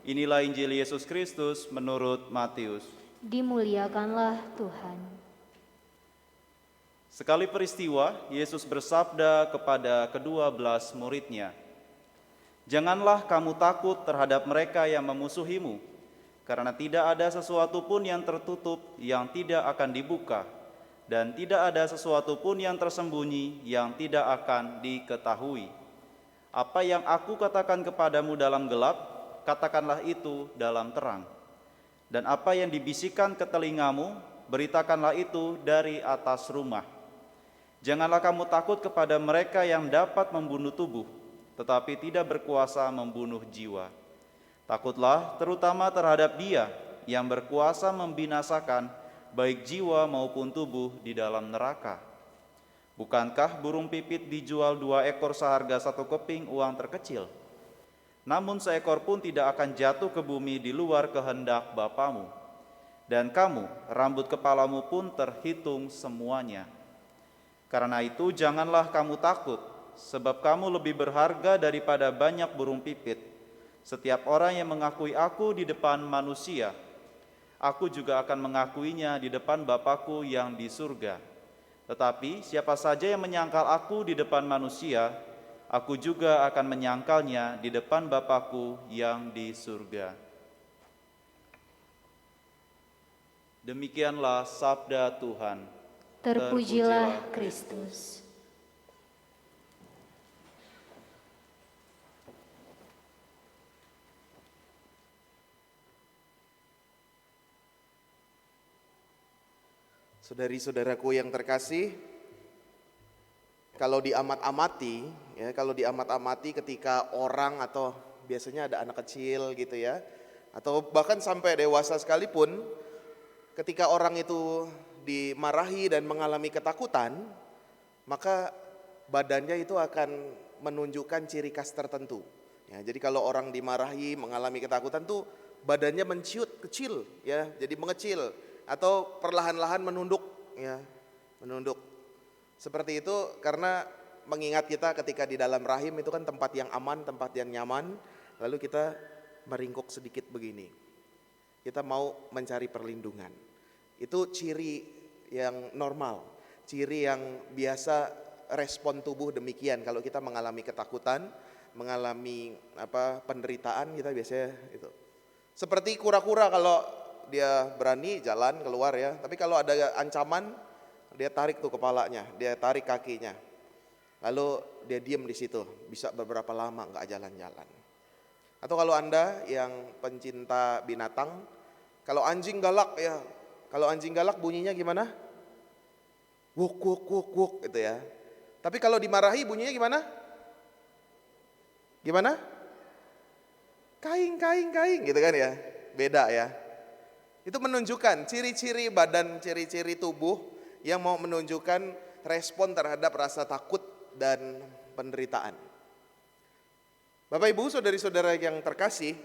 Inilah Injil Yesus Kristus menurut Matius. Dimuliakanlah Tuhan. Sekali peristiwa, Yesus bersabda kepada ke-12 murid-Nya, "Janganlah kamu takut terhadap mereka yang memusuhimu, karena tidak ada sesuatu pun yang tertutup yang tidak akan dibuka, dan tidak ada sesuatu pun yang tersembunyi yang tidak akan diketahui. Apa yang aku katakan kepadamu dalam gelap, katakanlah itu dalam terang. Dan apa yang dibisikkan ke telingamu, beritakanlah itu dari atas rumah. Janganlah kamu takut kepada mereka yang dapat membunuh tubuh, tetapi tidak berkuasa membunuh jiwa. Takutlah terutama terhadap Dia yang berkuasa membinasakan baik jiwa maupun tubuh di dalam neraka. Bukankah burung pipit dijual 2 ekor seharga 1 keping uang terkecil? Namun seekor pun tidak akan jatuh ke bumi di luar kehendak Bapamu. Dan kamu, rambut kepalamu pun terhitung semuanya. Karena itu janganlah kamu takut, sebab kamu lebih berharga daripada banyak burung pipit. Setiap orang yang mengakui aku di depan manusia, aku juga akan mengakuinya di depan Bapa-Ku yang di surga. Tetapi siapa saja yang menyangkal aku di depan manusia, aku juga akan menyangkalnya di depan Bapa-Ku yang di surga." Demikianlah sabda Tuhan. Terpujilah Kristus. Saudari-saudaraku yang terkasih, kalau diamat-amati ketika orang atau biasanya ada anak kecil gitu ya, atau bahkan sampai dewasa sekalipun, ketika orang itu dimarahi dan mengalami ketakutan, maka badannya itu akan menunjukkan ciri khas tertentu. Ya, jadi kalau orang dimarahi mengalami ketakutan tuh badannya menciut kecil ya, jadi mengecil atau perlahan-lahan menunduk ya, menunduk. Seperti itu karena mengingat kita ketika di dalam rahim itu kan tempat yang aman, tempat yang nyaman, lalu kita meringkuk sedikit begini. Kita mau mencari perlindungan. Itu ciri yang normal, ciri yang biasa respon tubuh demikian kalau kita mengalami ketakutan, mengalami penderitaan, kita biasanya itu. Seperti kura-kura kalau dia berani jalan keluar ya, tapi kalau ada ancaman dia tarik tuh kepalanya, dia tarik kakinya, lalu dia diam di situ, bisa beberapa lama nggak jalan-jalan. Atau kalau Anda yang pencinta binatang, kalau anjing galak ya, kalau anjing galak bunyinya gimana? Wuk wuk wuk wuk gitu ya. Tapi kalau dimarahi bunyinya gimana? Gimana? Kaing kaing kaing gitu kan ya. Beda ya. Itu menunjukkan ciri-ciri badan, ciri-ciri tubuh yang mau menunjukkan respon terhadap rasa takut dan penderitaan. Bapak Ibu, saudari-saudara yang terkasih,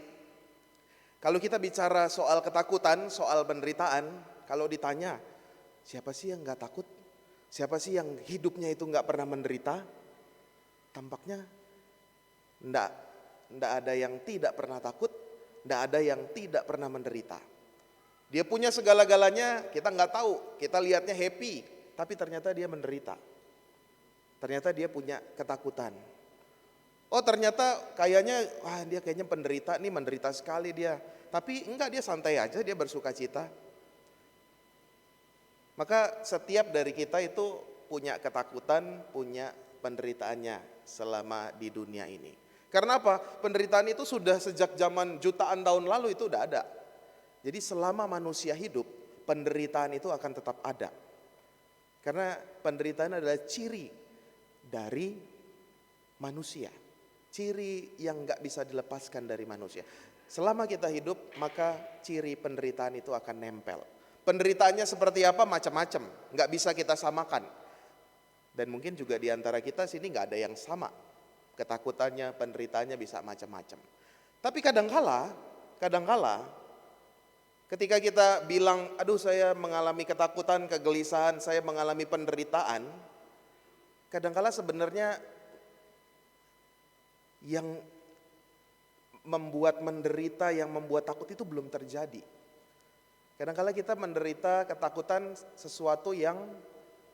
kalau kita bicara soal ketakutan, soal penderitaan, kalau ditanya, siapa sih yang gak takut? Siapa sih yang hidupnya itu gak pernah menderita? Tampaknya enggak ada yang tidak pernah takut, enggak ada yang tidak pernah menderita. Dia punya segala-galanya, kita nggak tahu, kita lihatnya happy, tapi ternyata dia menderita. Ternyata dia punya ketakutan. Oh ternyata kayaknya, dia kayaknya penderita nih, menderita sekali dia. Tapi enggak, dia santai aja, dia bersuka cita. Maka setiap dari kita itu punya ketakutan, punya penderitaannya selama di dunia ini. Karena apa? Penderitaan itu sudah sejak zaman jutaan tahun lalu itu udah ada. Jadi selama manusia hidup, penderitaan itu akan tetap ada. Karena penderitaan adalah ciri dari manusia. Ciri yang gak bisa dilepaskan dari manusia. Selama kita hidup, maka ciri penderitaan itu akan nempel. Penderitaannya seperti apa? Macam-macam. Gak bisa kita samakan. Dan mungkin juga di antara kita sini gak ada yang sama. Ketakutannya, penderitaannya bisa macam-macam. Tapi kadangkala ketika kita bilang, aduh saya mengalami ketakutan, kegelisahan, saya mengalami penderitaan, kadangkala sebenarnya yang membuat menderita yang membuat takut itu belum terjadi. Kadang-kala kita menderita ketakutan sesuatu yang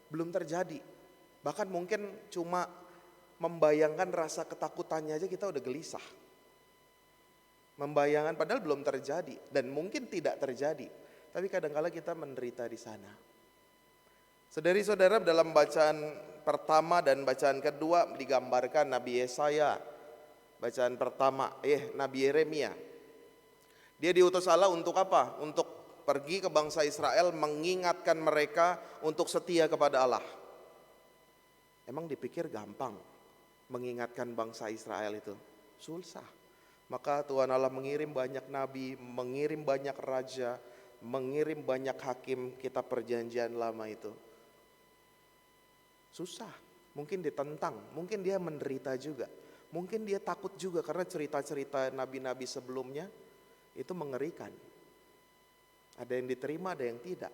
belum terjadi. Bahkan mungkin cuma membayangkan rasa ketakutannya aja kita udah gelisah. Membayangkan padahal belum terjadi dan mungkin tidak terjadi. Tapi kadang-kala kita menderita di sana. Saudari-saudara, dalam bacaan pertama dan bacaan kedua digambarkan Nabi Yesaya. Bacaan pertama, Nabi Yeremia. Dia diutus Allah untuk apa? Untuk pergi ke bangsa Israel, mengingatkan mereka untuk setia kepada Allah. Emang dipikir gampang mengingatkan bangsa Israel itu? Susah. Maka Tuhan Allah mengirim banyak nabi, mengirim banyak raja, mengirim banyak hakim kitab perjanjian lama itu. Susah, mungkin ditentang, mungkin dia menderita juga. Mungkin dia takut juga karena cerita-cerita nabi-nabi sebelumnya itu mengerikan. Ada yang diterima, ada yang tidak.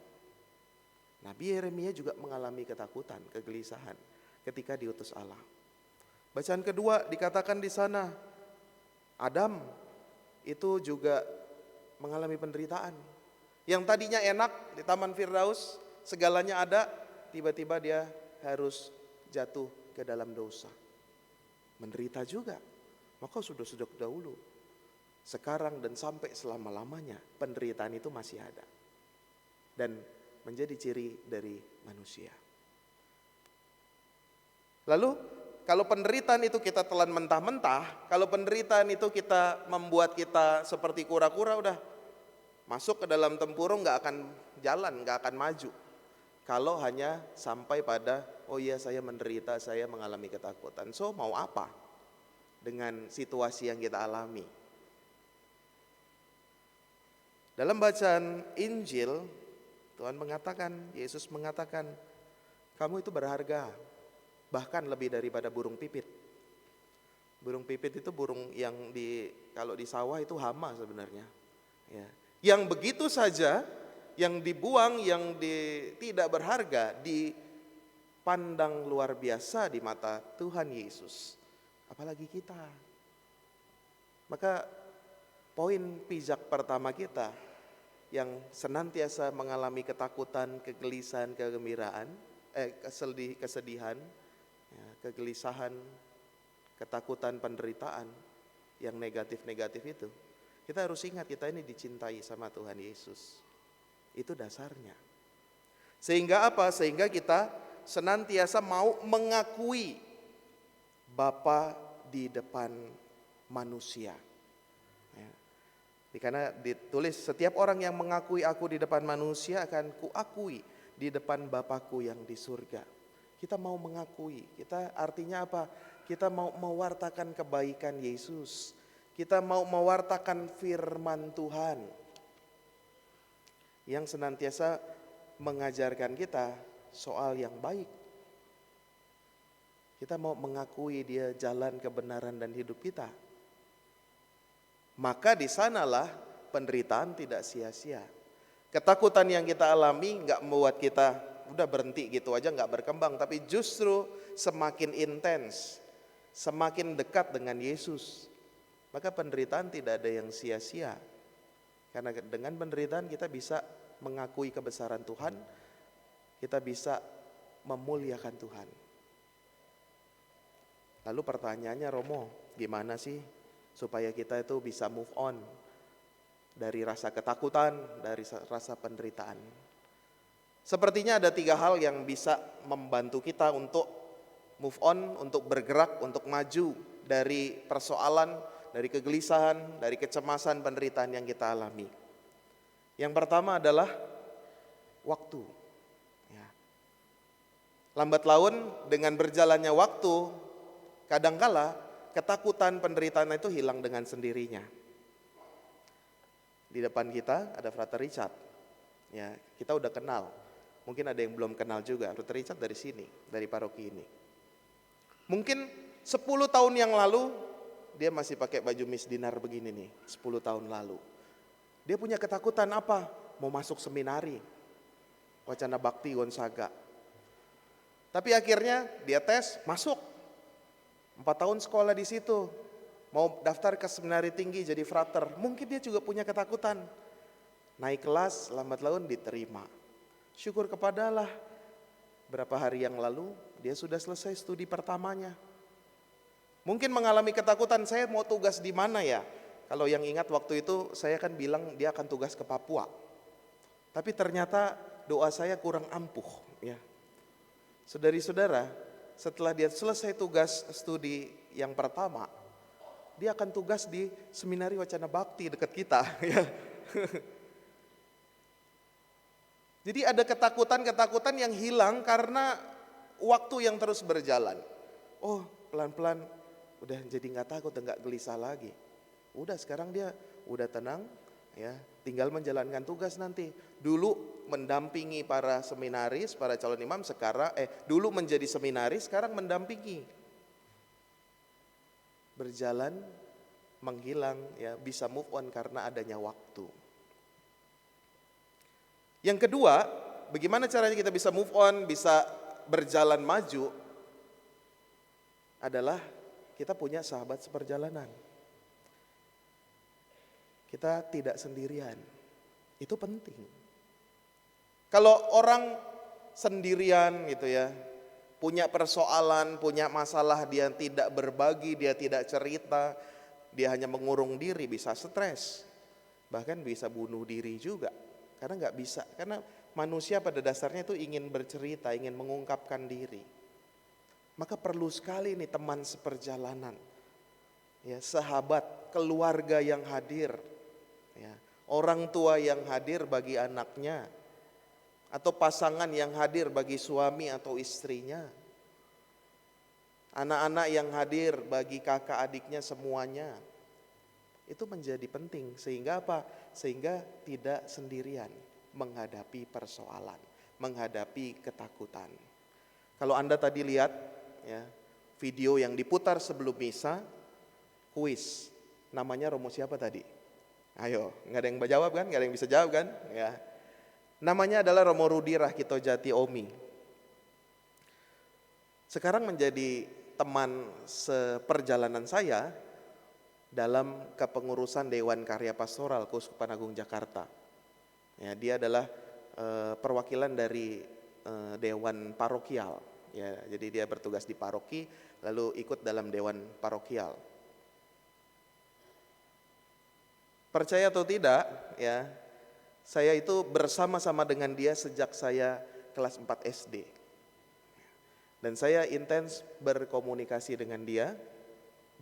Nabi Yeremia juga mengalami ketakutan, kegelisahan ketika diutus Allah. Bacaan kedua dikatakan di sana, Adam itu juga mengalami penderitaan. Yang tadinya enak di Taman Firdaus, segalanya ada, tiba-tiba dia harus jatuh ke dalam dosa. Menderita juga, maka sudah dahulu. Sekarang dan sampai selama-lamanya penderitaan itu masih ada. Dan menjadi ciri dari manusia. Lalu kalau penderitaan itu kita telan mentah-mentah, kalau penderitaan itu kita membuat kita seperti kura-kura, udah masuk ke dalam tempurung gak akan jalan, gak akan maju. Kalau hanya sampai pada, oh iya saya menderita, saya mengalami ketakutan. So mau apa dengan situasi yang kita alami? Dalam bacaan Injil, Tuhan mengatakan, Yesus mengatakan, kamu itu berharga, bahkan lebih daripada burung pipit. Burung pipit itu burung yang kalau di sawah itu hama sebenarnya. Ya. Yang begitu saja, yang dibuang, yang tidak berharga, dipandang luar biasa di mata Tuhan Yesus. Apalagi kita. Maka poin pijak pertama kita yang senantiasa mengalami ketakutan, kegelisahan, kegembiraan, kesedihan, kegelisahan, ketakutan, penderitaan yang negatif-negatif itu. Kita harus ingat kita ini dicintai sama Tuhan Yesus. Itu dasarnya. Sehingga apa? Sehingga kita senantiasa mau mengakui Bapa di depan manusia. Karena ditulis setiap orang yang mengakui aku di depan manusia akan kuakui di depan Bapakku yang di surga. Kita mau mengakui, kita artinya apa? Kita mau mewartakan kebaikan Yesus. Kita mau mewartakan firman Tuhan yang senantiasa mengajarkan kita soal yang baik. Kita mau mengakui dia jalan kebenaran dan hidup kita. Maka di sanalah penderitaan tidak sia-sia. Ketakutan yang kita alami nggak membuat kita udah berhenti gitu aja, nggak berkembang, tapi justru semakin intens, semakin dekat dengan Yesus. Maka penderitaan tidak ada yang sia-sia. Karena dengan penderitaan kita bisa mengakui kebesaran Tuhan, kita bisa memuliakan Tuhan. Lalu pertanyaannya, Romo, gimana sih supaya kita itu bisa move on dari rasa ketakutan, dari rasa penderitaan? Sepertinya ada 3 hal yang bisa membantu kita untuk move on, untuk bergerak, untuk maju dari persoalan, dari kegelisahan, dari kecemasan, penderitaan yang kita alami. Yang pertama adalah waktu. Ya. Lambat laun dengan berjalannya waktu, kadangkala ketakutan, penderitaan itu hilang dengan sendirinya. Di depan kita ada Frater Richard. Ya, kita udah kenal. Mungkin ada yang belum kenal juga. Frater Richard dari sini, dari paroki ini. Mungkin 10 tahun yang lalu dia masih pakai baju Miss Dinar begini nih, 10 tahun lalu. Dia punya ketakutan apa? Mau masuk seminari Wacana Bakti Gonzaga. Tapi akhirnya dia tes, masuk. 4 tahun sekolah di situ. mau daftar ke seminari tinggi jadi frater, mungkin dia juga punya ketakutan. Naik kelas, lambat laun diterima. Syukur kepada Allah, berapa hari yang lalu dia sudah selesai studi pertamanya. Mungkin mengalami ketakutan, saya mau tugas di mana ya? Kalau yang ingat waktu itu saya kan bilang dia akan tugas ke Papua. Tapi ternyata doa saya kurang ampuh ya. Saudari-saudara, setelah dia selesai tugas studi yang pertama, dia akan tugas di Seminari Wacana Bakti dekat kita ya. Jadi ada ketakutan-ketakutan yang hilang karena waktu yang terus berjalan. Oh, pelan-pelan udah jadi nggak takut, udah nggak gelisah lagi. Udah sekarang dia udah tenang ya, tinggal menjalankan tugas nanti. Dulu mendampingi para seminaris, para calon imam, sekarang dulu menjadi seminaris, sekarang mendampingi. Berjalan, menghilang ya, bisa move on karena adanya waktu. Yang kedua, bagaimana caranya kita bisa move on, bisa berjalan maju, adalah kita punya sahabat seperjalanan. Kita tidak sendirian, itu penting. Kalau orang sendirian gitu ya, punya persoalan, punya masalah, dia tidak berbagi, dia tidak cerita, dia hanya mengurung diri, bisa stres, bahkan bisa bunuh diri juga. Karena nggak bisa, karena manusia pada dasarnya itu ingin bercerita, ingin mengungkapkan diri. Maka perlu sekali nih teman seperjalanan, ya, sahabat, keluarga yang hadir, ya, orang tua yang hadir bagi anaknya, atau pasangan yang hadir bagi suami atau istrinya, anak-anak yang hadir bagi kakak adiknya semuanya. Itu menjadi penting, sehingga apa? Sehingga tidak sendirian menghadapi persoalan, menghadapi ketakutan. Kalau Anda tadi lihat ya, video yang diputar sebelum misa, kuis, namanya Romo siapa tadi? Ayo, nggak ada yang jawab kan? Nggak ada yang bisa jawab kan? Ya, namanya adalah Romo Rudi Rahkito Jati Omi. Sekarang menjadi teman seperjalanan saya dalam kepengurusan Dewan Karya Pastoral Keuskupan Agung Jakarta. Ya, dia adalah perwakilan dari Dewan Parokial. Ya, jadi dia bertugas di paroki, lalu ikut dalam Dewan Parokial. Percaya atau tidak, ya, saya itu bersama-sama dengan dia sejak saya kelas 4 SD. Dan saya intens berkomunikasi dengan dia,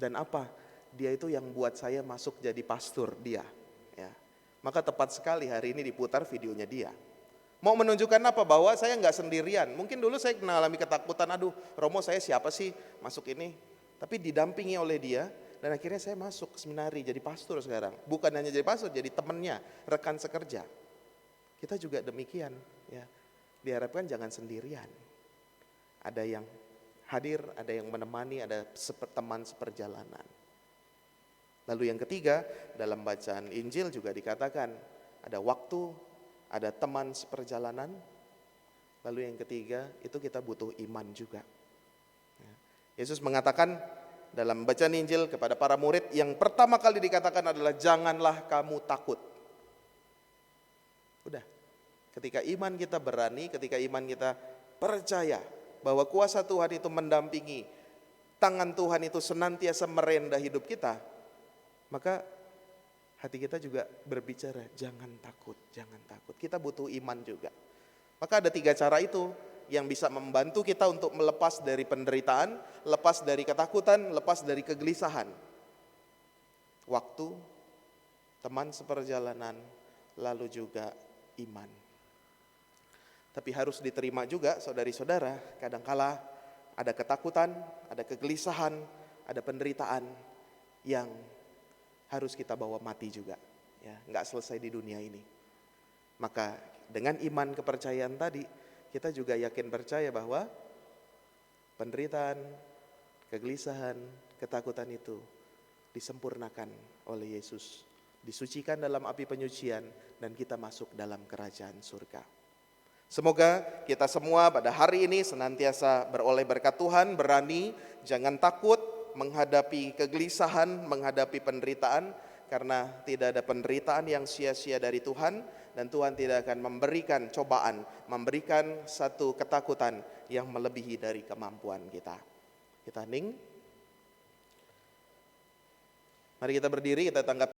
dan apa? Dia itu yang buat saya masuk jadi pastor, dia. Ya. Maka tepat sekali hari ini diputar videonya dia. Mau menunjukkan apa? Bahwa saya nggak sendirian. Mungkin dulu saya mengalami ketakutan, aduh Romo saya siapa sih masuk ini? Tapi didampingi oleh dia, dan akhirnya saya masuk seminari jadi pastor sekarang. Bukan hanya jadi pastor, jadi temannya, rekan sekerja. Kita juga demikian. Ya. Diharapkan jangan sendirian. Ada yang hadir, ada yang menemani, ada teman seperjalanan. Lalu yang ketiga, dalam bacaan Injil juga dikatakan ada waktu, ada teman seperjalanan. Lalu yang ketiga, itu kita butuh iman juga. Yesus mengatakan dalam bacaan Injil kepada para murid, yang pertama kali dikatakan adalah janganlah kamu takut. Udah, ketika iman kita berani, ketika iman kita percaya bahwa kuasa Tuhan itu mendampingi, tangan Tuhan itu senantiasa merendah hidup kita, maka hati kita juga berbicara, jangan takut, jangan takut. Kita butuh iman juga. Maka ada 3 cara itu yang bisa membantu kita untuk melepas dari penderitaan, lepas dari ketakutan, lepas dari kegelisahan. Waktu, teman seperjalanan, lalu juga iman. Tapi harus diterima juga saudari-saudara, kadangkala ada ketakutan, ada kegelisahan, ada penderitaan yang harus kita bawa mati juga, ya, nggak selesai di dunia ini. Maka dengan iman kepercayaan tadi, kita juga yakin percaya bahwa penderitaan, kegelisahan, ketakutan itu disempurnakan oleh Yesus, disucikan dalam api penyucian, dan kita masuk dalam kerajaan surga. Semoga kita semua pada hari ini senantiasa beroleh berkat Tuhan, berani, jangan takut, menghadapi kegelisahan, menghadapi penderitaan, karena tidak ada penderitaan yang sia-sia dari Tuhan, dan Tuhan tidak akan memberikan cobaan, memberikan satu ketakutan yang melebihi dari kemampuan kita. Kita hening. Mari kita berdiri, kita tanggapi